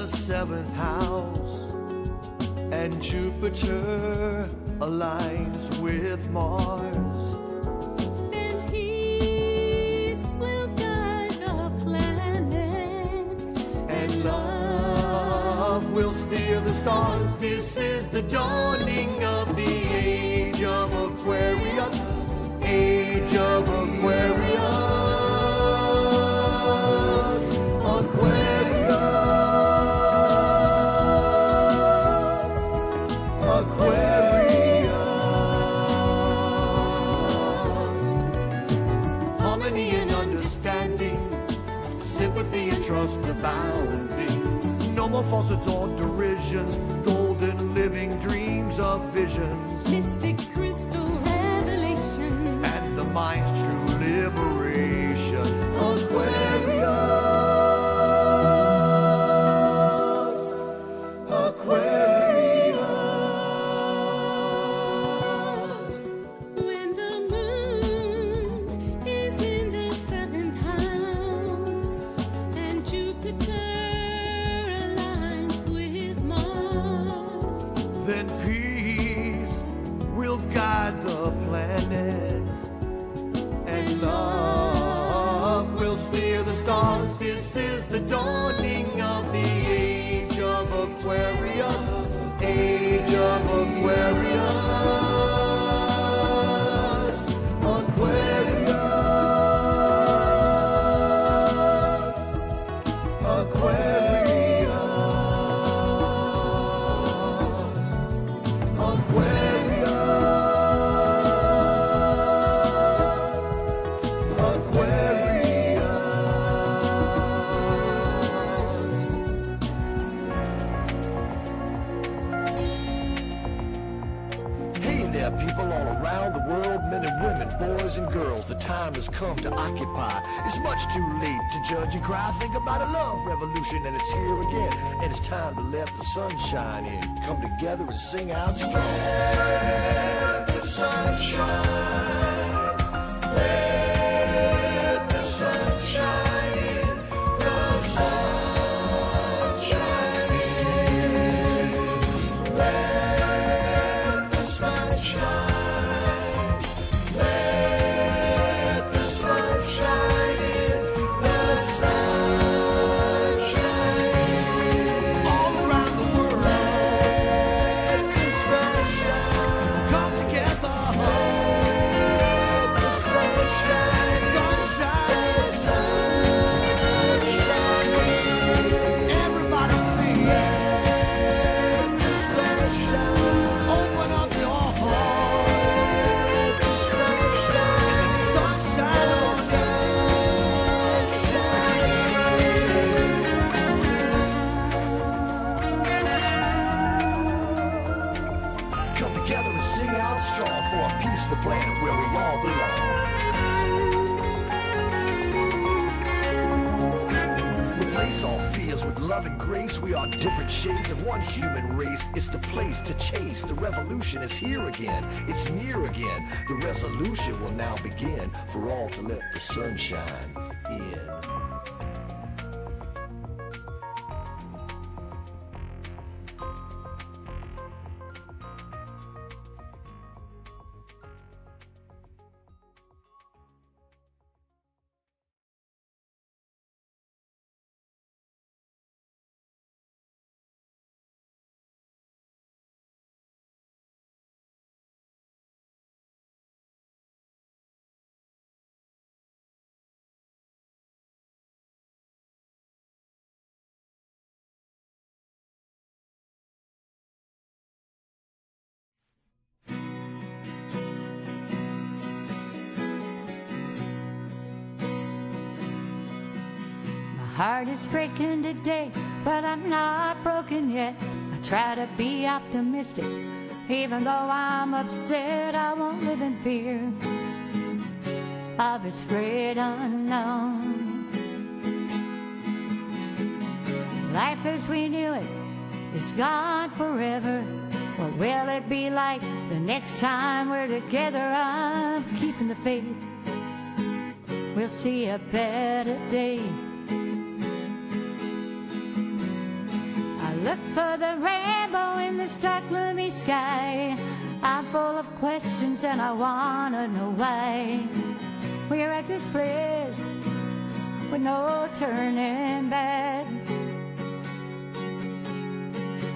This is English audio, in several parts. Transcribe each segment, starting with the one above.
seventh house, and Jupiter aligns with Mars. Then peace will guide the planets, And love will steer the stars. This is the dawning of the age of Aquarius. Age of Aquarius. Harmony and understanding, sympathy and trust abounding. No more falsehoods or derisions, golden living dreams of visions, mystic crystal revelation, and the mind's true liberation. Aquarius, Aquarius. when the moon is in the seventh house, and Jupiter aligns with Mars. Then peace will guide the planets, and love will steer the stars. This is the dawning of the age of Aquarius. Age of Aquarius. Aquarius. Aquarius. Hey there, people all around the world, men and women, boys and girls. The time has come to occupy. It's much too late to judge and cry. Think about a love revolution, and it's here again. And it's time to let the sun shine in. Come together and sing out strong. Let the sun shine. Let the sun shine in. The sun shine in. Let the sun shine. Let the sun shine in. The sun shine in. All around the world. Let the sun shine. Come together. Let the sun shine. Sunshine. The sun shine. Everybody sing. Let the sun shine. Open up your hearts. Let the sun shine. Sunshine. The sun shine. Come together and sing out strong for a peaceful planet where we all belong. Replace all fears with love and grace. We are different shades of one human race. It's the place to chase. The revolution is here again. It's near again. The resolution will now begin for all to let the sun shine in. Heart is breaking today, but I'm not broken yet. I try to be optimistic, even though I'm upset. I won't live in fear of this great unknown. Life as we knew it is gone forever. What will it be like the next time we're together? I'm keeping the faith. We'll see a better day. look for the rainbow in this dark, gloomy sky. I'm full of questions and I wanna know why we're at this place with no turning back.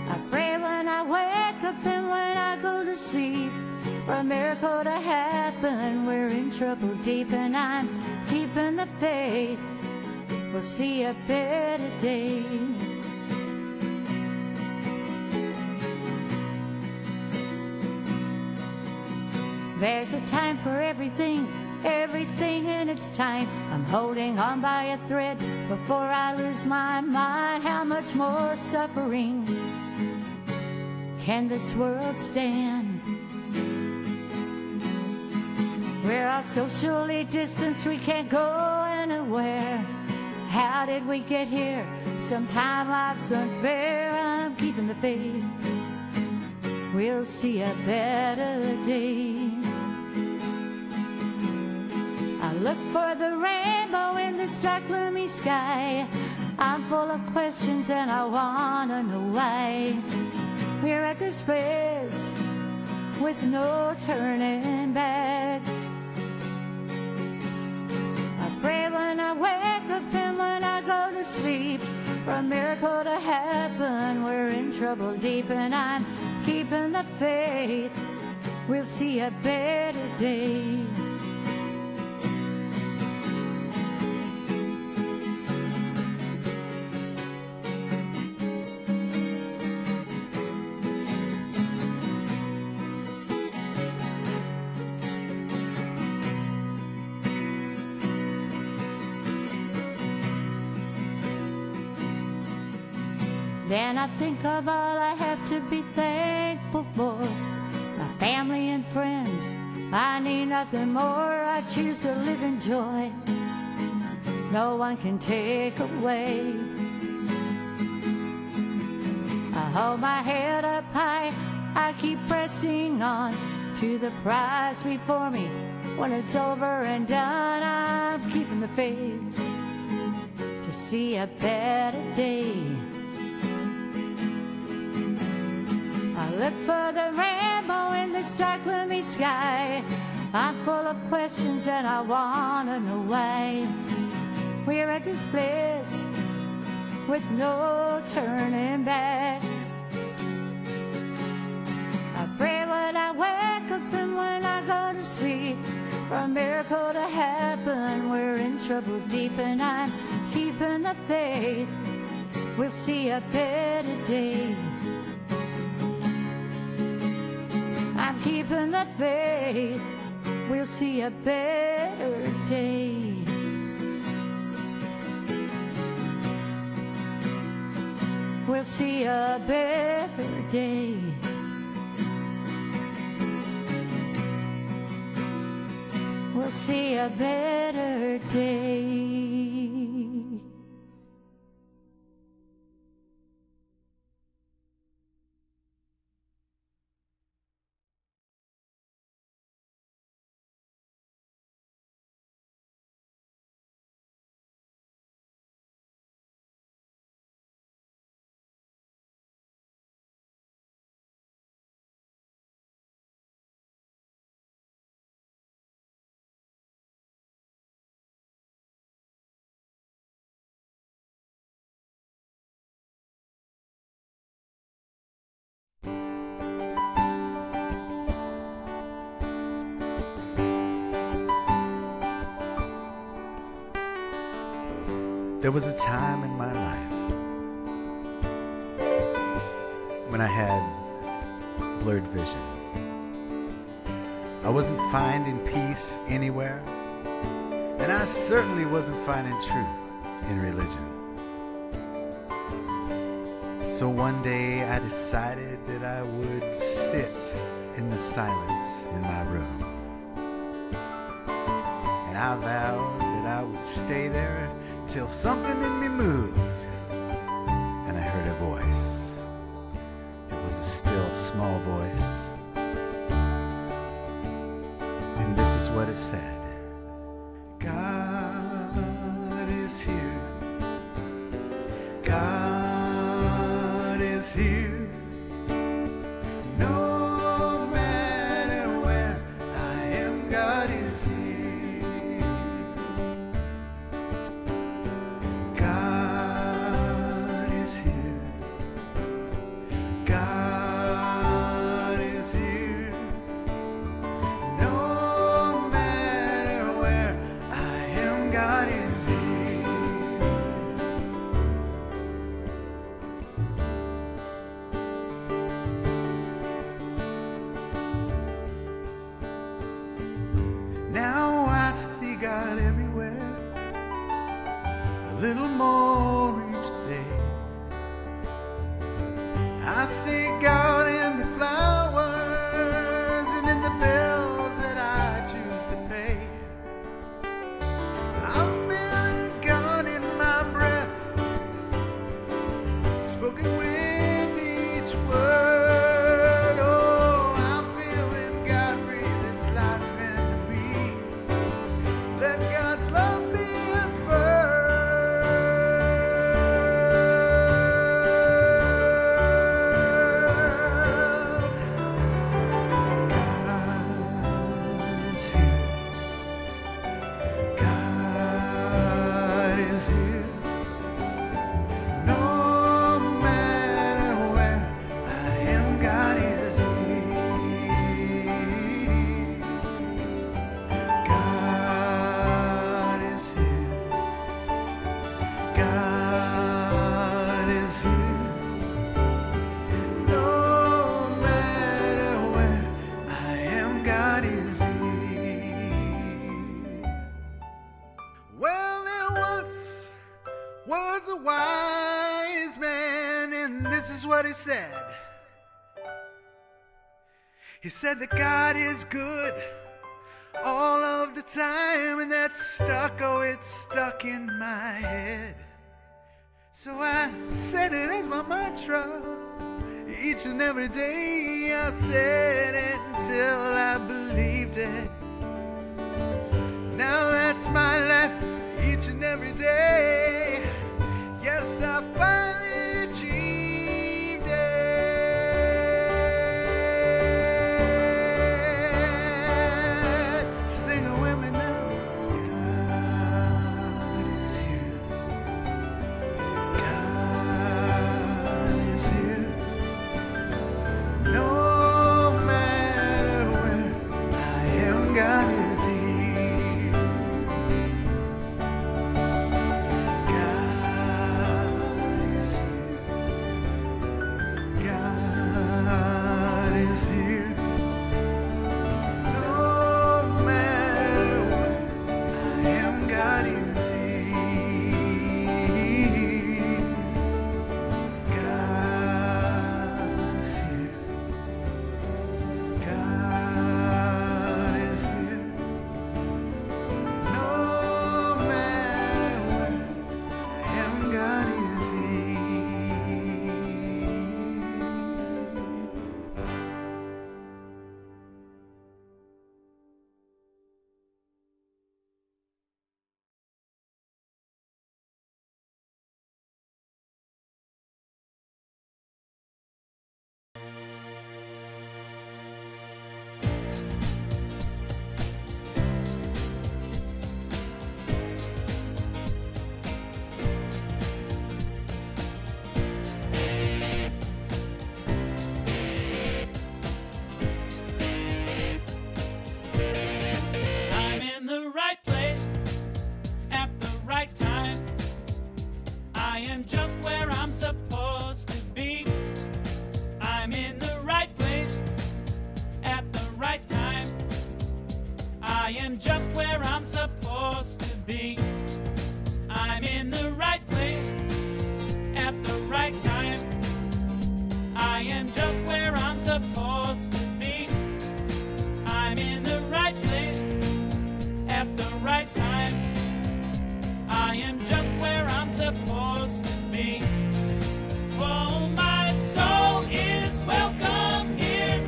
I pray when I wake up and when I go to sleep for a miracle to happen. We're in trouble deep and I'm keeping the faith. We'll see a better day. There's a time for everything, everything in its time. I'm holding on by a thread before I lose my mind. How much more suffering can this world stand? We're all socially distanced, we can't go anywhere. How did we get here? Sometime life's unfair. I'm keeping the faith. We'll see a better day. I look for the rainbow in this dark, gloomy sky. I'm full of questions and I wanna know why we're at this place with no turning back. I pray when I wake up and when I go to sleep for a miracle to happen. We're in trouble deep and I'm keeping the faith. We'll see a better day. Then I think of all I have to be thankful for. My family and friends, I need nothing more. I choose to live in joy. No one can take away. I hold my head up high, I keep pressing on to the prize before me. When it's over and done, I'm keeping the faith to see a better day. I look for the rainbow in this dark, gloomy sky. I'm full of questions and I wanna know why we're at this place with no turning back. I pray when I wake up and when I go to sleep for a miracle to happen. We're in trouble deep and I'm keeping the faith. We'll see a better day. I'm keeping the faith. We'll see a better day. We'll see a better day. We'll see a better day. There was a time in my life when I had blurred vision. I wasn't finding peace anywhere, and I certainly wasn't finding truth in religion. So one day I decided that I would sit in the silence in my room, and I vowed that I would stay there till something in me moved, and I heard a voice. It was a still, small voice, and this is what it said. God is here. God is here. No matter where I am, God is here. God is here. God is here. No matter where I am, God is here. Now I see God everywhere, a little more each day. I see God in the flowers and in the bills that I choose to pay. I'm feeling God in my breath, spoken with each word. Oh, I'm feeling God breathe His life into me. Let God's love be God is here. No matter where I am, God is here. God is here. God is here. No matter where I am, God is here. Well, there once was a wise man, and this is what he said. He said that God is good all of the time, and that's stuck, oh, it's stuck in my head. So I said it as my mantra. Each and every day I said it until I believed it. Now that's my life each and every day. Yes, I finally achieved it. Sing it with me now. God is here. God is here. No matter where I am, God is here. God is here. No matter where I am, God is here. God is here. God is here. No matter where I am, God is here. I'm in the right place at the right time. I am just where I'm supposed to be. I'm in the right place at the right time. I am just where I'm supposed to be. I'm in the right place at the right time. I am just where I'm supposed to be. I'm in the right place at the right time. I am just where I'm supposed to be. Oh, my soul is welcome here.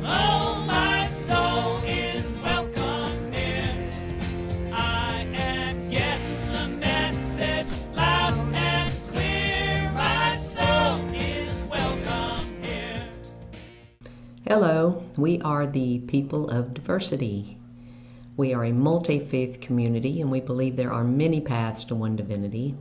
Oh, my soul is welcome here. I am getting the message loud and clear. My soul is welcome. Hello, we are the People of Diversity. We are a multi-faith community and we believe there are many paths to one divinity.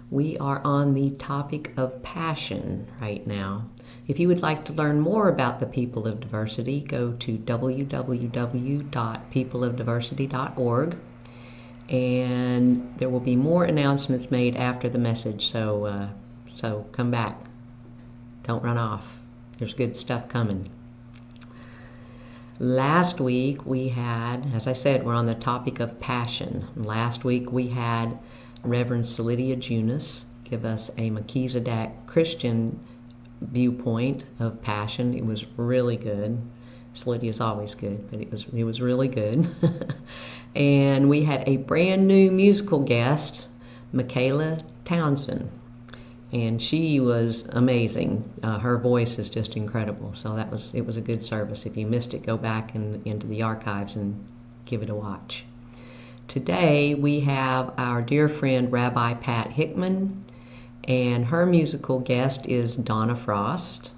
We are on the topic of passion right now. If you would like to learn more about the People of Diversity, go to www.peopleofdiversity.org, and there will be more announcements made after the message, so come back. Don't run off. There's good stuff coming. Last week we had, as I said, we're on the topic of passion. Last week we had Reverend Solidia Junis give us a Melchizedek Christian viewpoint of passion. It was really good. Solidia is always good, but it was really good. And we had a brand new musical guest, Michaela Townsend. And she was amazing. Her voice is just incredible. So it was a good service. If you missed it, go back into the archives and give it a watch. Today we have our dear friend Rabbi Pat Hickman, and her musical guest is Donna Frost.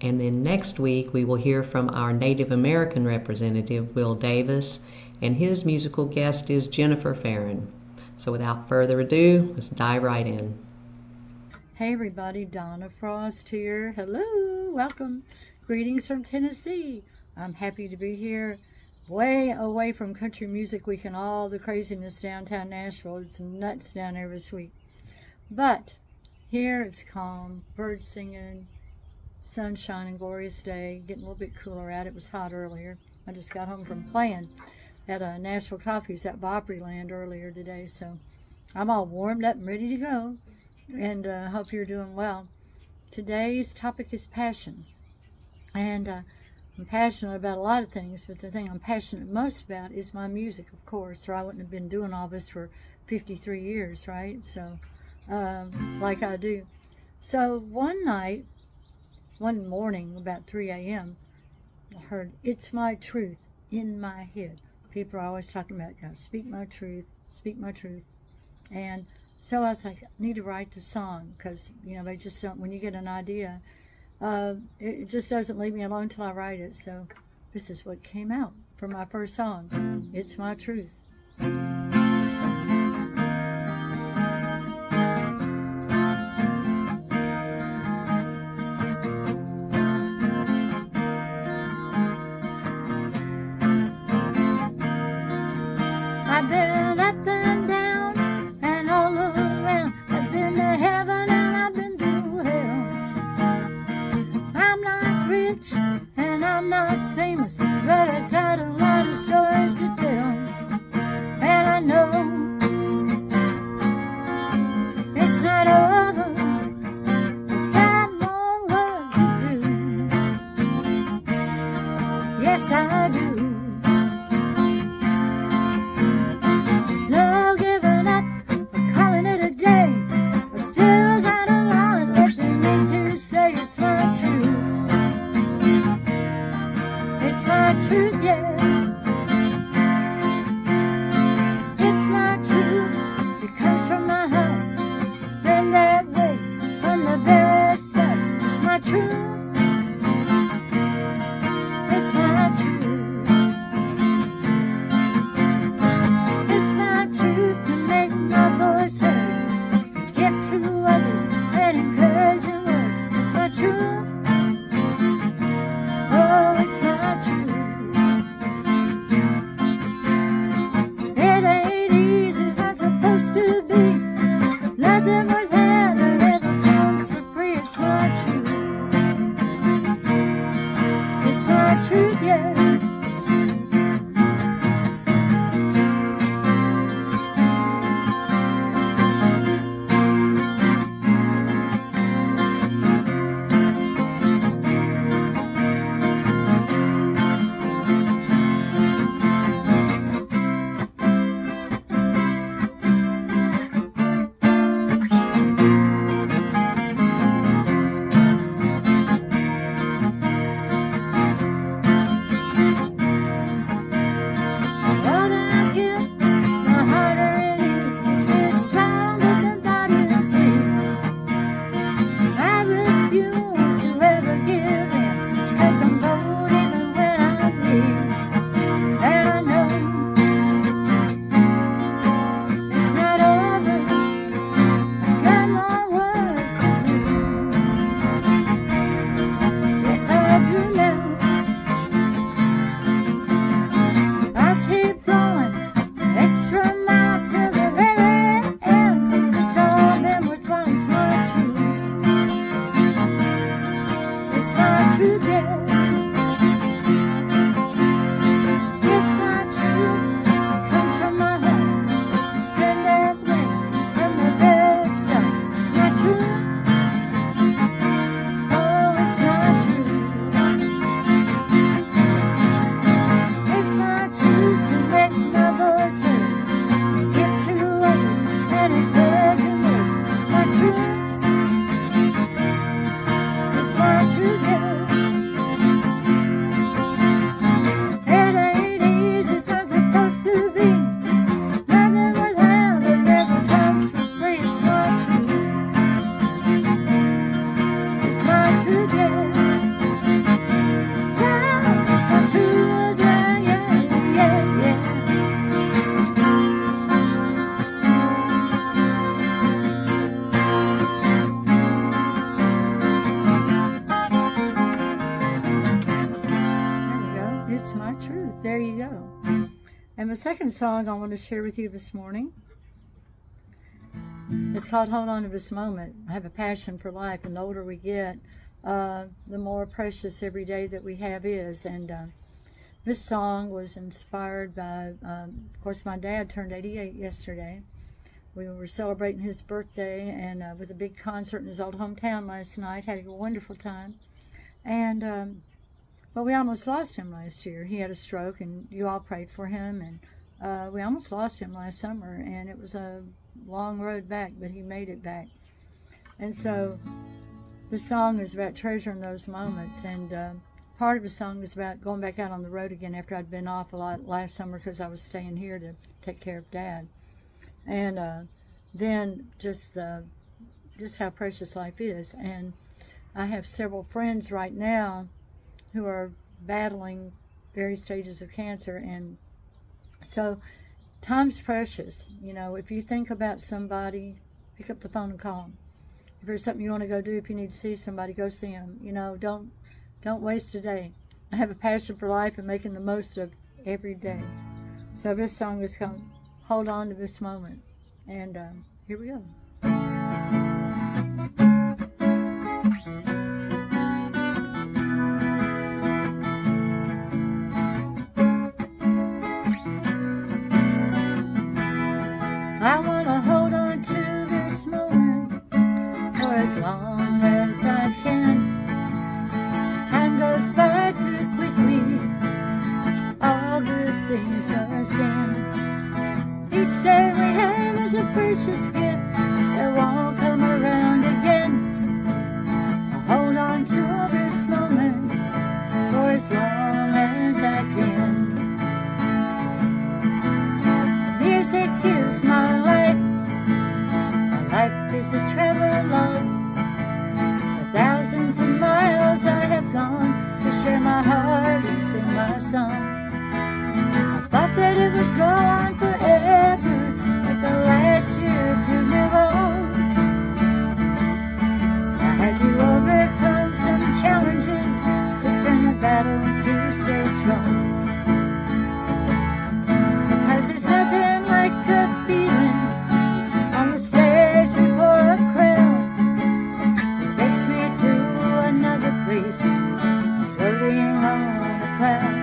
And then next week we will hear from our Native American representative, Will Davis, and his musical guest is Jennifer Farron. So without further ado, let's dive right in. Hey everybody, Donna Frost here. Hello, welcome. Greetings from Tennessee. I'm happy to be here, way away from Country Music Week and all the craziness downtown Nashville. It's nuts down there this week. But here it's calm, birds singing, sun shining, glorious day, getting a little bit cooler out. It was hot earlier. I just got home from playing at Nashville Coffee's at Opryland earlier today, so I'm all warmed up and ready to go. And hope you're doing well. Today's topic is passion. And I'm passionate about a lot of things, but the thing I'm passionate most about is my music, of course, or I wouldn't have been doing all this for 53 years, right? So, like I do. So one morning, about 3 a.m., I heard, "It's my truth," in my head. People are always talking about, God, speak my truth, speak my truth. And so I was like, I need to write the song, because, they just don't, when you get an idea, it just doesn't leave me alone till I write it. So this is what came out from my first song, "It's My Truth." I've been up and down and all around. I've been to heaven and I've been to hell. I'm not rich and I'm not famous, but I got a lot of stories to tell. And I know day. It's my truth, comes from my heart. It's been that way from the very start. It's my truth. Oh, it's my truth. It's my truth to make my voice heard. Give to others an encouraging word. It's my truth. It's my truth, yeah. It ain't easy, it's not supposed to be. Nothing without it never comes for free. It's my truth. It's my truth, yeah. Yeah, it's my truth, yeah, yeah, yeah, yeah. There you go. It's my truth. There you go. And the second song I want to share with you this morning, it's called Hold On to This Moment. I have a passion for life, and the older we get, the more precious every day that we have is. And this song was inspired by, of course, my dad turned 88 yesterday. We were celebrating his birthday and with a big concert in his old hometown last night. Had a wonderful time. And but we almost lost him last year. He had a stroke, and you all prayed for him. And we almost lost him last summer, and it was a long road back, but he made it back. And so the song is about treasuring those moments. And part of the song is about going back out on the road again after I'd been off a lot last summer because I was staying here to take care of Dad. And then just how precious life is. And I have several friends right now who are battling various stages of cancer, and so time's precious. You know, if you think about somebody, pick up the phone and call them. If there's something you want to go do, if you need to see somebody, go see them. You know, don't waste a day. I have a passion for life and making the most of every day. So this song is called Hold On to This Moment, and here we go. I want to hold on to this moment for as long as I can. Time goes by too quickly, all good things must end. Each day we have is a precious gift that won't come around again. I'll hold on to this moment for as long as I can. Music is my life. My life is a travel alone. For thousands of miles I have gone to share my heart and sing my song. I thought that it would go on forever, but the last year proved me wrong. I had to overcome some challenges. It's been a battle to stay strong. Because there's nothing like a feeling on the stage before a crowd. It takes me to another place, floating on a cloud.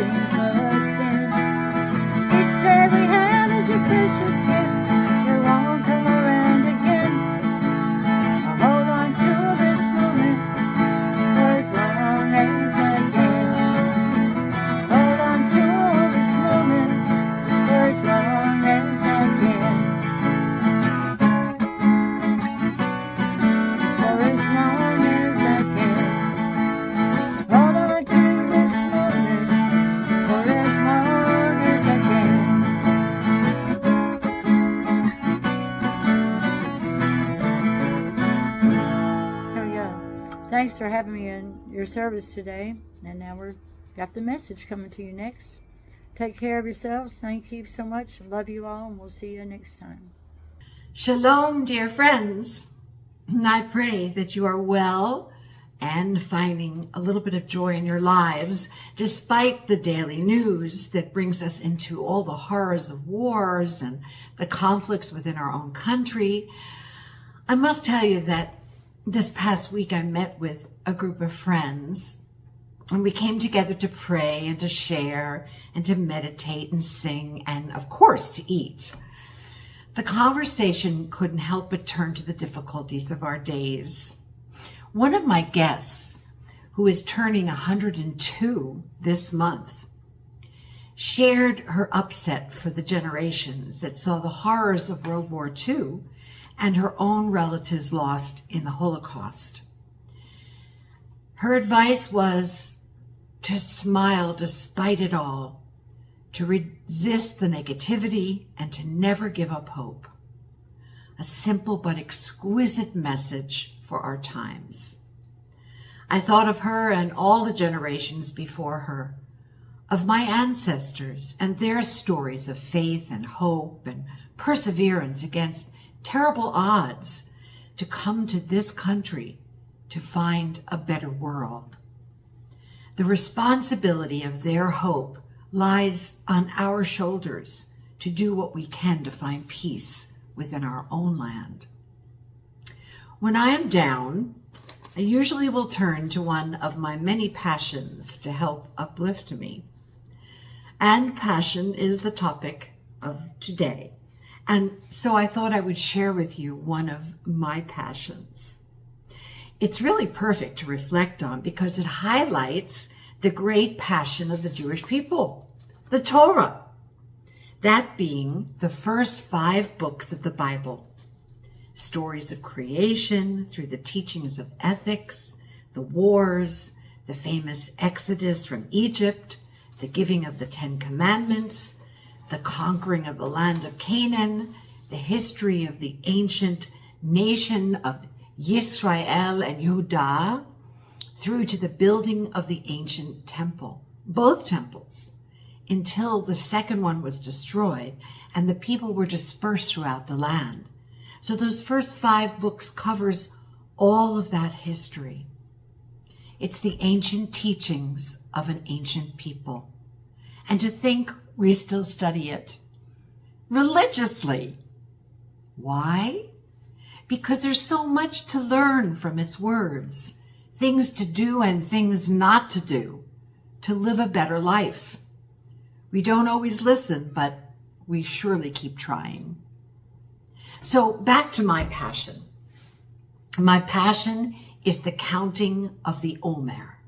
things must end. Each day we have is a precious gift. It won't come around again. I'll hold on to this moment for as long as I can. Hold on to this moment for as long as I can. For as long as I can. Hold on to this moment for as long as I can. Here we go. Thanks for having me in your service today. And now we've got the message coming to you next. Take care of yourselves. Thank you so much. Love you all, and we'll see you next time. Shalom, dear friends. I pray that you are well and finding a little bit of joy in your lives, despite the daily news that brings us into all the horrors of wars and the conflicts within our own country. I must tell you that this past week I met with a group of friends, and we came together to pray and to share and to meditate and sing and, of course, to eat. The conversation couldn't help but turn to the difficulties of our days. One of my guests, who is turning 102 this month, shared her upset for the generations that saw the horrors of World War II and her own relatives lost in the Holocaust. Her advice was to smile despite it all, to resist the negativity, and to never give up hope. A simple but exquisite message for our times. I thought of her and all the generations before her, of my ancestors and their stories of faith and hope and perseverance against terrible odds to come to this country to find a better world. The responsibility of their hope lies on our shoulders to do what we can to find peace within our own land. When I am down, I usually will turn to one of my many passions to help uplift me. And passion is the topic of today. And so I thought I would share with you one of my passions. It's really perfect to reflect on because it highlights the great passion of the Jewish people, the Torah, that being the first 5 books of the Bible. Stories of creation through the teachings of ethics, the wars, the famous Exodus from Egypt, the giving of the 10 Commandments, the conquering of the land of Canaan, the history of the ancient nation of Yisrael and Yehudah, through to the building of the ancient temple, both temples, until the second one was destroyed and the people were dispersed throughout the land. So those first 5 books covers all of that history. It's the ancient teachings of an ancient people. And to think we still study it religiously. Why? Because there's so much to learn from its words, things to do and things not to do, to live a better life. We don't always listen, but we surely keep trying. So back to my passion. My passion is the counting of the Omer.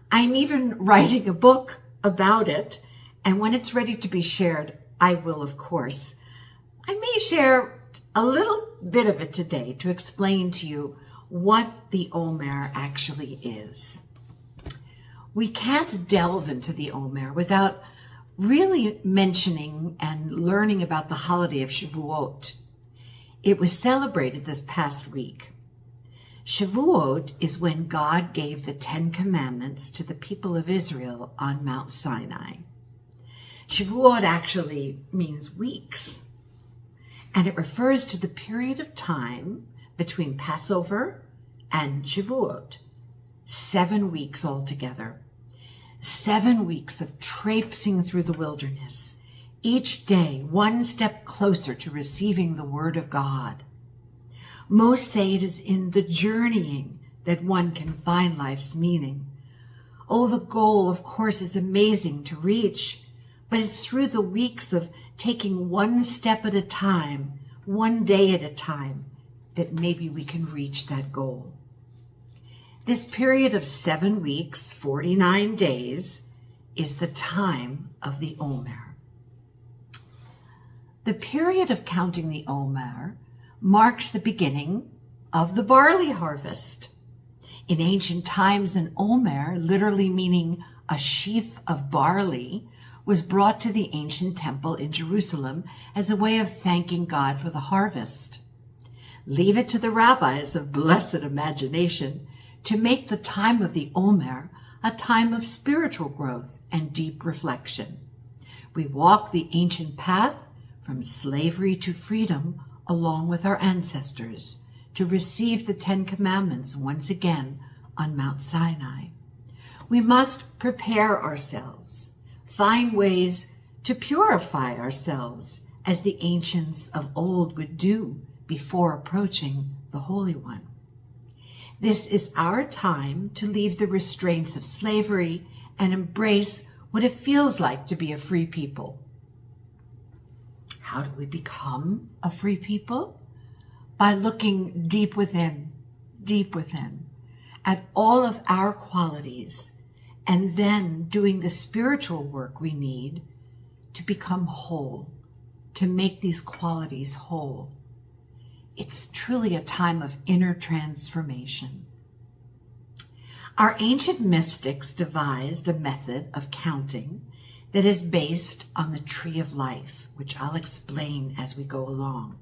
I'm even writing a book about it, and when it's ready to be shared, I will, of course. I may share a little bit of it today to explain to you what the Omer actually is. We can't delve into the Omer without really mentioning and learning about the holiday of Shavuot. It was celebrated this past week. Shavuot is when God gave the 10 Commandments to the people of Israel on Mount Sinai. Shavuot actually means weeks, and it refers to the period of time between Passover and Shavuot, 7 weeks altogether. 7 weeks of traipsing through the wilderness, each day one step closer to receiving the word of God. Most say it is in the journeying that one can find life's meaning. Oh, the goal, of course, is amazing to reach, but it's through the weeks of taking one step at a time, one day at a time, that maybe we can reach that goal. This period of 7 weeks, 49 days, is the time of the Omer. The period of counting the Omer marks the beginning of the barley harvest. In ancient times, an Omer, literally meaning a sheaf of barley, was brought to the ancient temple in Jerusalem as a way of thanking God for the harvest. Leave it to the rabbis of blessed imagination to make the time of the Omer a time of spiritual growth and deep reflection. We walk the ancient path from slavery to freedom along with our ancestors to receive the 10 Commandments once again on Mount Sinai. We must prepare ourselves, find ways to purify ourselves as the ancients of old would do before approaching the Holy One. This is our time to leave the restraints of slavery and embrace what it feels like to be a free people. How do we become a free people? By looking deep within, at all of our qualities, and then doing the spiritual work we need to become whole, to make these qualities whole. It's truly a time of inner transformation. Our ancient mystics devised a method of counting that is based on the tree of life, which I'll explain as we go along.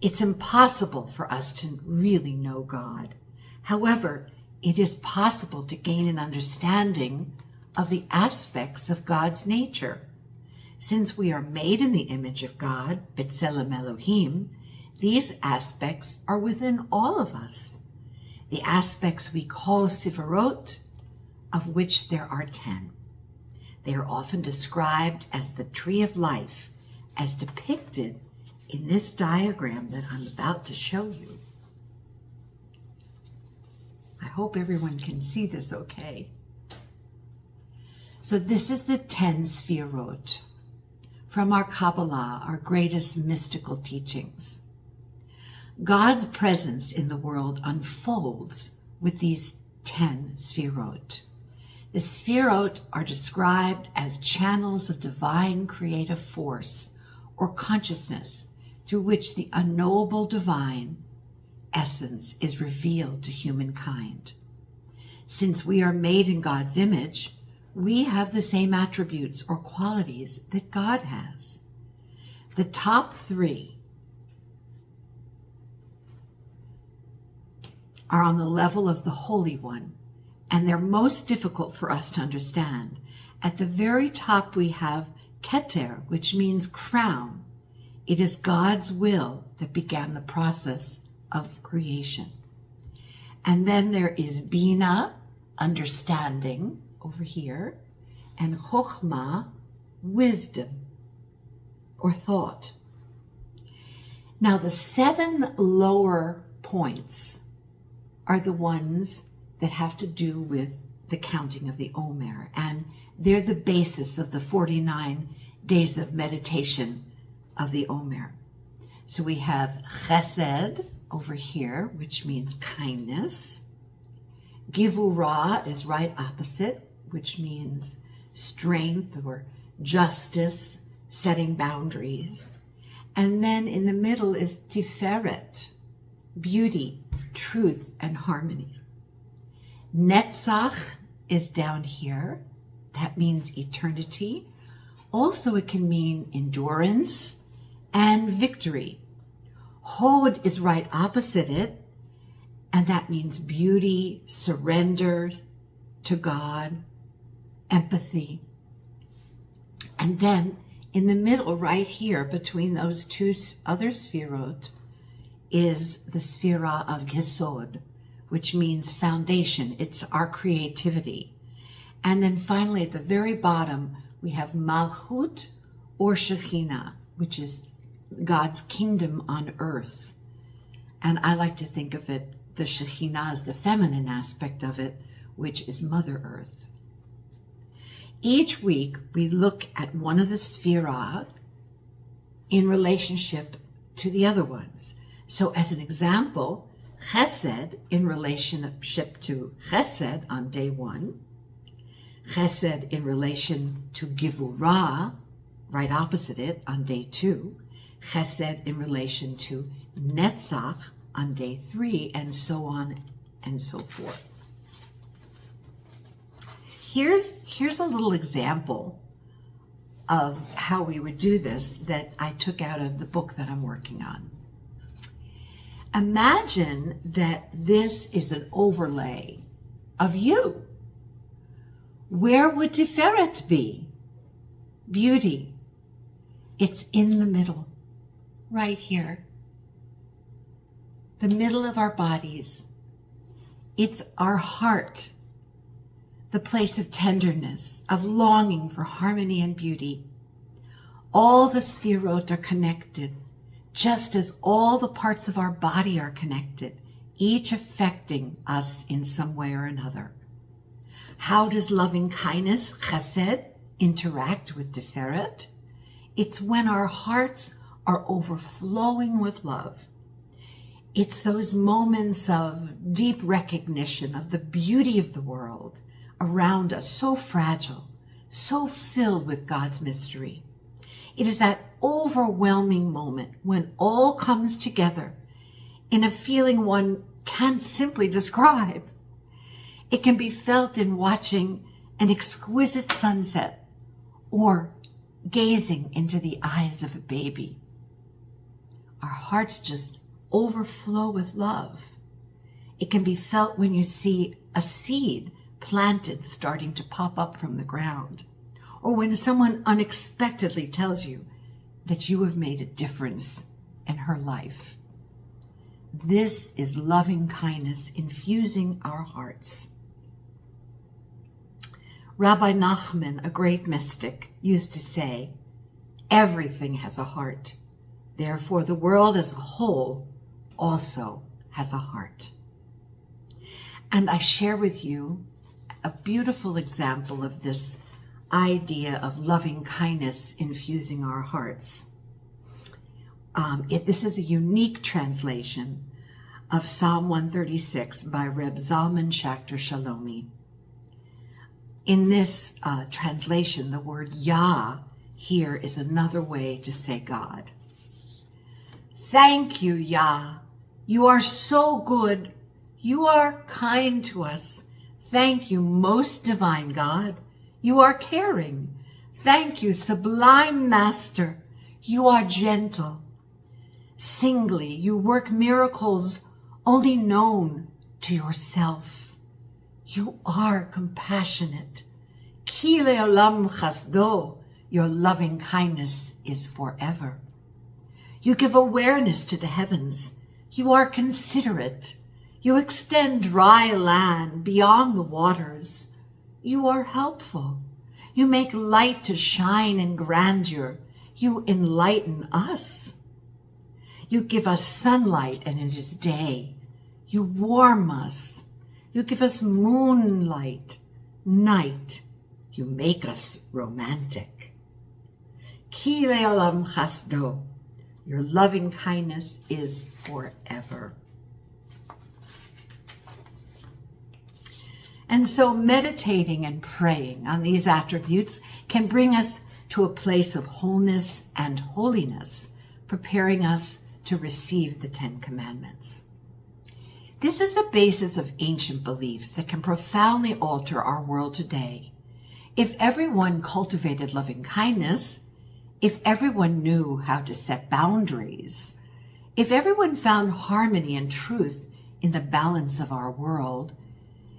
It's impossible for us to really know God. However, it is possible to gain an understanding of the aspects of God's nature. Since we are made in the image of God, B'Tselem Elohim, these aspects are within all of us. The aspects we call Sephirot, of which there are 10. They are often described as the tree of life, as depicted in this diagram that I'm about to show you. I hope everyone can see this okay. So this is the 10 Sefirot from our Kabbalah, our greatest mystical teachings. God's presence in the world unfolds with these 10 Sefirot. The Sefirot are described as channels of divine creative force or consciousness through which the unknowable divine essence is revealed to humankind. Since we are made in God's image, we have the same attributes or qualities that God has. The top 3 are on the level of the Holy One, and they're most difficult for us to understand. At the very top we have Keter, which means crown. It is God's will that began the process of creation. And then there is Bina, understanding, over here, and Chokhmah, wisdom, or thought. Now the 7 lower points are the ones that have to do with the counting of the Omer, and they're the basis of the 49 days of meditation of the Omer. So we have Chesed over here, which means kindness. Givurah is right opposite, which means strength or justice, setting boundaries. And then in the middle is Tiferet, beauty, truth, and harmony. Netzach is down here. That means eternity. Also, it can mean endurance and victory. Hod is right opposite it, and that means beauty, surrender to God, empathy. And then in the middle, right here, between those 2 other Sefirot, is the Sefirah of Yesod, which means foundation. It's our creativity. And then finally, at the very bottom, we have Malchut or Shekhinah, which is God's kingdom on earth. And I like to think of it, the Shekhinah, as the feminine aspect of it, which is Mother Earth. Each week, we look at one of the Sphira in relationship to the other ones. So as an example, Chesed in relationship to Chesed on day 1, Chesed in relation to Givurah, right opposite it, on day 2, Chesed in relation to Netzach on day 3, and so on and so forth. Here's a little example of how we would do this that I took out of the book that I'm working on. Imagine that this is an overlay of you. Where would Tiferet be? Beauty. It's in the middle, right here. The middle of our bodies. It's our heart, the place of tenderness, of longing for harmony and beauty. All the Sphirot are connected, just as all the parts of our body are connected, each affecting us in some way or another. How does loving kindness, Chesed, interact with Tiferet? It's when our hearts are overflowing with love. It's those moments of deep recognition of the beauty of the world around us, so fragile, so filled with God's mystery. It is that overwhelming moment when all comes together in a feeling one can't simply describe. It can be felt in watching an exquisite sunset or gazing into the eyes of a baby. Our hearts just overflow with love. It can be felt when you see a seed planted starting to pop up from the ground, or when someone unexpectedly tells you that you have made a difference in her life. This is loving kindness infusing our hearts. Rabbi Nachman, a great mystic, used to say, everything has a heart. Therefore, the world as a whole also has a heart. And I share with you a beautiful example of this idea of loving kindness infusing our hearts. This is a unique translation of Psalm 136 by Reb Zalman Schachter Shalomi. In this translation, the word Yah here is another way to say God. Thank you, Yah. You are so good. You are kind to us. Thank you, most divine God. You are caring. Thank you, sublime Master. You are gentle. Singly, you work miracles only known to yourself. You are compassionate. Ki le'olam chasdo, your loving kindness is forever. You give awareness to the heavens. You are considerate. You extend dry land beyond the waters. You are helpful. You make light to shine in grandeur. You enlighten us. You give us sunlight and it is day. You warm us. You give us moonlight, night. You make us romantic. Ki le'olam chasdo, your loving kindness is forever. And so meditating and praying on these attributes can bring us to a place of wholeness and holiness, preparing us to receive the 10 Commandments. This is a basis of ancient beliefs that can profoundly alter our world today. If everyone cultivated loving kindness, if everyone knew how to set boundaries, if everyone found harmony and truth in the balance of our world,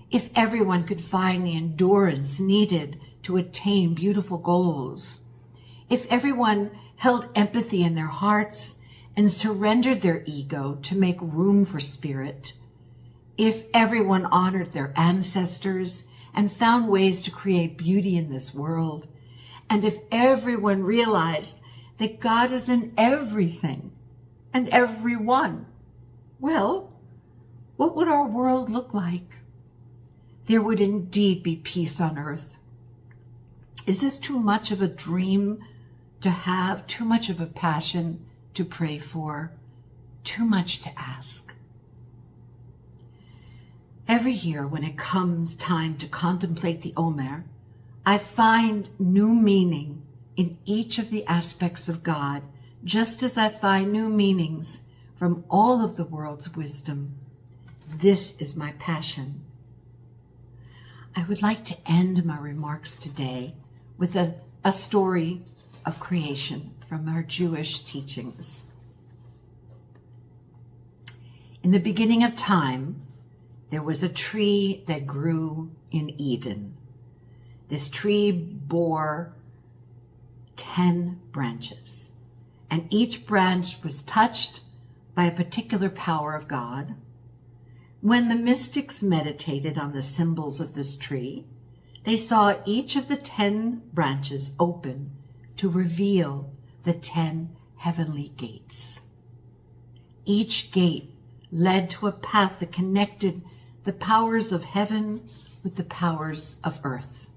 if everyone could find the endurance needed to attain beautiful goals, if everyone held empathy in their hearts and surrendered their ego to make room for spirit, if everyone honored their ancestors and found ways to create beauty in this world, and if everyone realized that God is in everything and everyone, well, what would our world look like? there would indeed be peace on earth. Is this too much of a dream to have, too much of a passion to pray for, too much to ask? Every year when it comes time to contemplate the Omer, I find new meaning in each of the aspects of God, just as I find new meanings from all of the world's wisdom. This is my passion. I would like to end my remarks today with a story of creation from our Jewish teachings. In the beginning of time, there was a tree that grew in Eden. This tree bore 10 branches, and each branch was touched by a particular power of God. When the mystics meditated on the symbols of this tree, they saw each of the 10 branches open to reveal the 10 heavenly gates. Each gate led to a path that connected the powers of heaven with the powers of earth,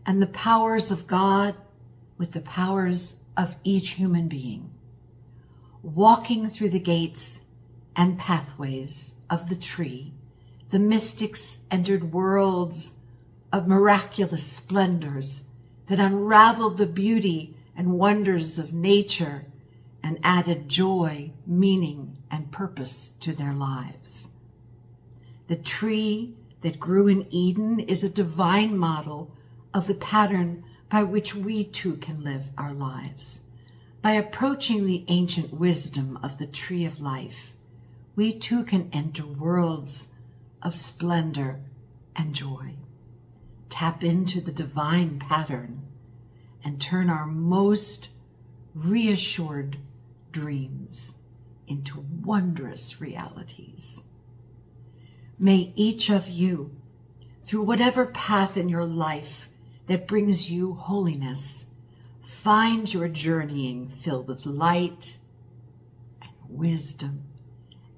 and the powers of God with the powers of each human being. Walking through the gates and pathways of the tree, the mystics entered worlds of miraculous splendors that unraveled the beauty and wonders of nature and added joy, meaning, and purpose to their lives. The tree that grew in Eden is a divine model of the pattern by which we too can live our lives. By approaching the ancient wisdom of the tree of life, we too can enter worlds of splendor and joy. Tap into the divine pattern and turn our most reassured dreams into wondrous realities. May each of you, through whatever path in your life that brings you holiness, find your journeying filled with light and wisdom,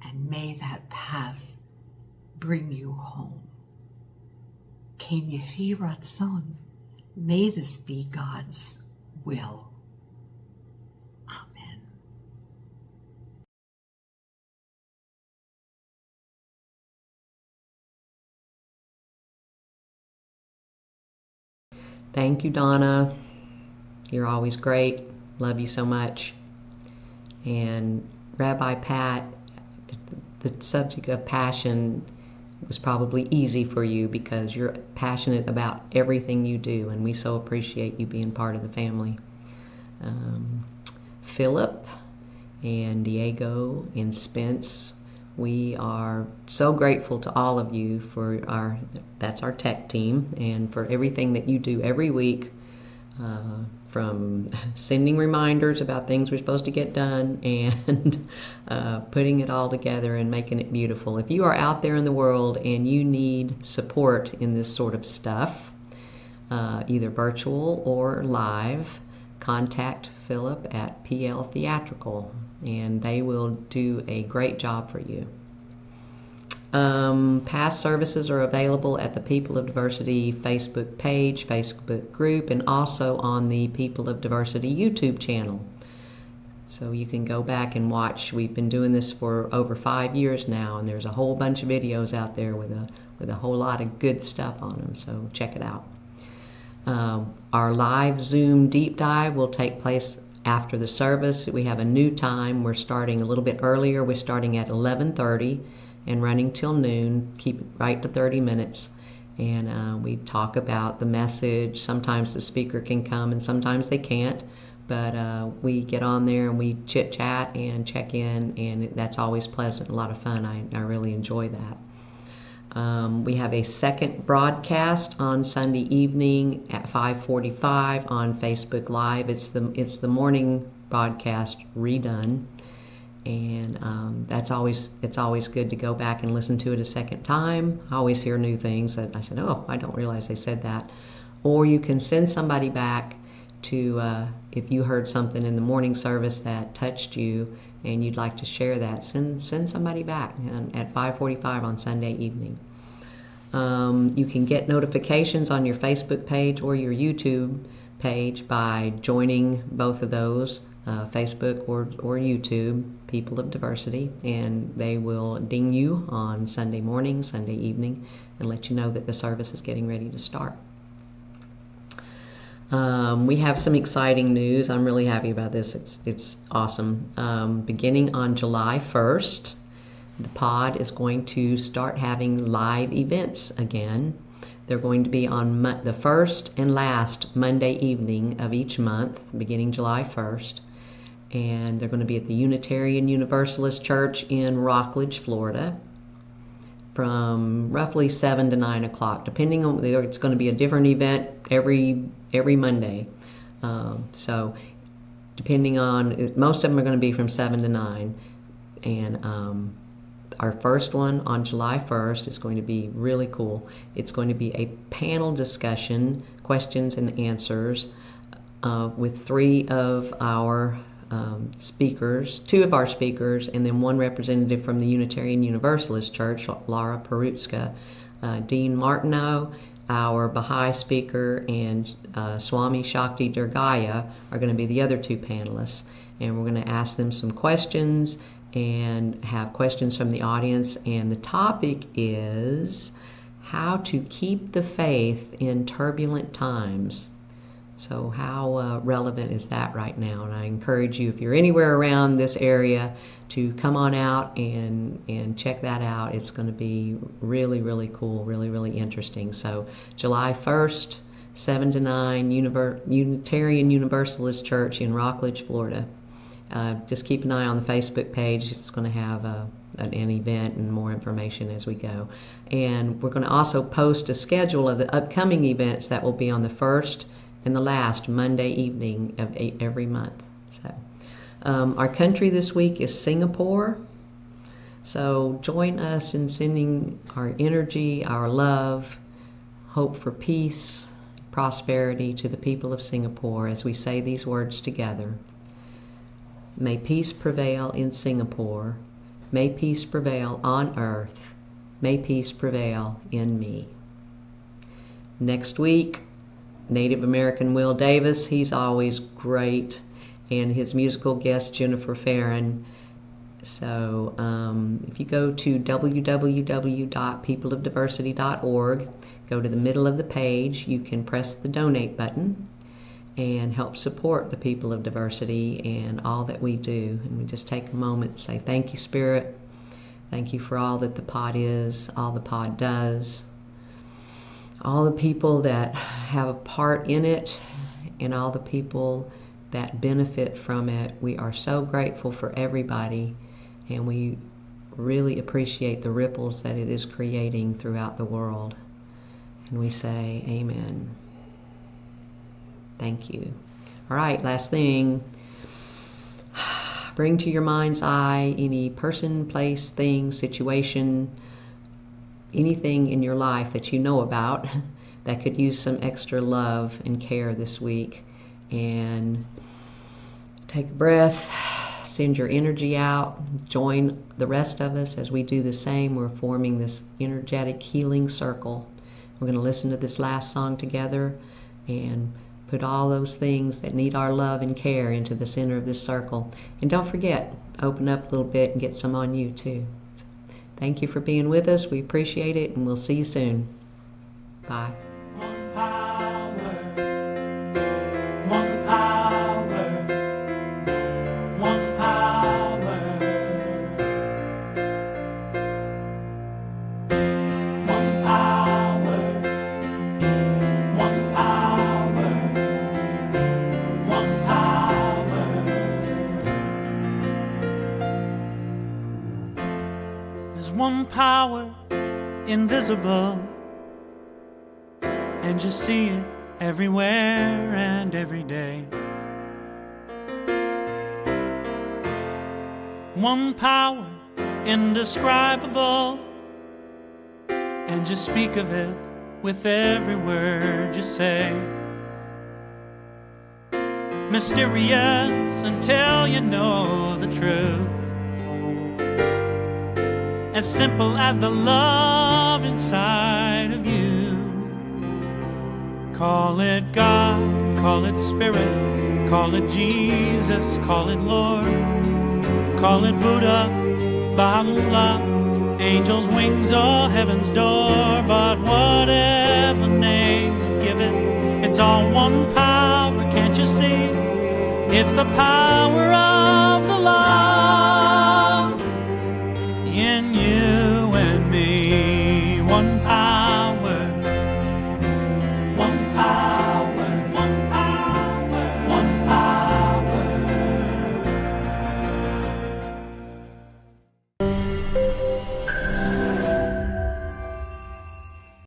and may that path bring you home. Ken Yehi Ratzon, may this be God's will. Amen. Thank you, Donna. You're always great. Love you so much. And Rabbi Pat, the subject of passion was probably easy for you because you're passionate about everything you do, and we so appreciate you being part of the family. Philip and Diego and Spence, we are so grateful to all of you for that's our tech team, and for everything that you do every week, from sending reminders about things we're supposed to get done and putting it all together and making it beautiful. If you are out there in the world and you need support in this sort of stuff, either virtual or live, contact Philip at PL Theatrical, and they will do a great job for you. Past services are available at the People of Diversity Facebook page, Facebook group, and also on the People of Diversity YouTube channel. So you can go back and watch. We've been doing this for over 5 years now, and there's a whole bunch of videos out there with a whole lot of good stuff on them, so check it out. Our live Zoom deep dive will take place after the service. We have a new time. We're starting a little bit earlier. We're starting at 11:30 and running till noon. Keep it right to 30 minutes. And we talk about the message. Sometimes the speaker can come and sometimes they can't. But we get on there and we chit-chat and check in, and that's always pleasant, a lot of fun. I really enjoy that. We have a second broadcast on Sunday evening at 5:45 on Facebook Live. It's the morning broadcast redone, and it's always good to go back and listen to it a second time. I always hear new things that I said, oh, I don't realize they said that. Or you can send somebody back to, if you heard something in the morning service that touched you and you'd like to share that, send somebody back at 5:45 on Sunday evening. You can get notifications on your Facebook page or your YouTube page by joining both of those, Facebook or YouTube, People of Diversity, and they will ding you on Sunday morning, Sunday evening, and let you know that the service is getting ready to start. We have some exciting news. I'm really happy about this. It's awesome. Beginning on July 1st, the pod is going to start having live events again. They're going to be on the first and last Monday evening of each month, beginning July 1st. And they're going to be at the Unitarian Universalist Church in Rockledge, Florida, from roughly 7 to 9 o'clock, depending on, it's going to be a different event every Monday. So depending on, most of them are going to be from 7 to 9. And our first one on July 1st is going to be really cool. It's going to be a panel discussion, questions and answers, with three of our speakers, two of our speakers, and then one representative from the Unitarian Universalist Church, Laura Perutska, Dean Martineau, our Baha'i speaker, and Swami Shakti Durgaya are going to be the other two panelists. And we're going to ask them some questions and have questions from the audience. And the topic is how to keep the faith in turbulent times. So how relevant is that right now? And I encourage you, if you're anywhere around this area, to come on out and check that out. It's going to be really, really cool, really, really interesting. So July 1st, 7 to 9, Unitarian Universalist Church in Rockledge, Florida. Just keep an eye on the Facebook page. It's going to have an event and more information as we go. And we're going to also post a schedule of the upcoming events that will be on the first and the last Monday evening of every month. So our country this week is Singapore. So join us in sending our energy, our love, hope for peace, prosperity to the people of Singapore as we say these words together. May peace prevail in Singapore. May peace prevail on earth. May peace prevail in me. Next week, Native American Will Davis, he's always great, and his musical guest Jennifer Farron. So if you go to www.peopleofdiversity.org, go to the middle of the page, you can press the donate button and help support the People of Diversity and all that we do. And we just take a moment and say, thank you, Spirit. Thank you for all that the pod is, all the pod does, all the people that have a part in it, and all the people that benefit from it. We are so grateful for everybody, and we really appreciate the ripples that it is creating throughout the world. And we say, amen. Thank you. All right, last thing. Bring to your mind's eye any person, place, thing, situation, anything in your life that you know about that could use some extra love and care this week. And take a breath, send your energy out, join the rest of us as we do the same. We're forming this energetic healing circle. We're going to listen to this last song together and put all those things that need our love and care into the center of this circle. And don't forget, open up a little bit and get some on you too. So, thank you for being with us. We appreciate it, and we'll see you soon. Bye. One power, one power, one power, one power, one power, one power. There's one power invisible, and you see it everywhere and every day. One power indescribable, and you speak of it with every word you say. Mysterious until you know the truth, as simple as the love inside inside of you. Call it God, call it Spirit, call it Jesus, call it Lord, call it Buddha, Baha'u'llah, angels' wings or heaven's door. But whatever name you give it, it's all one power, can't you see? It's the power of the love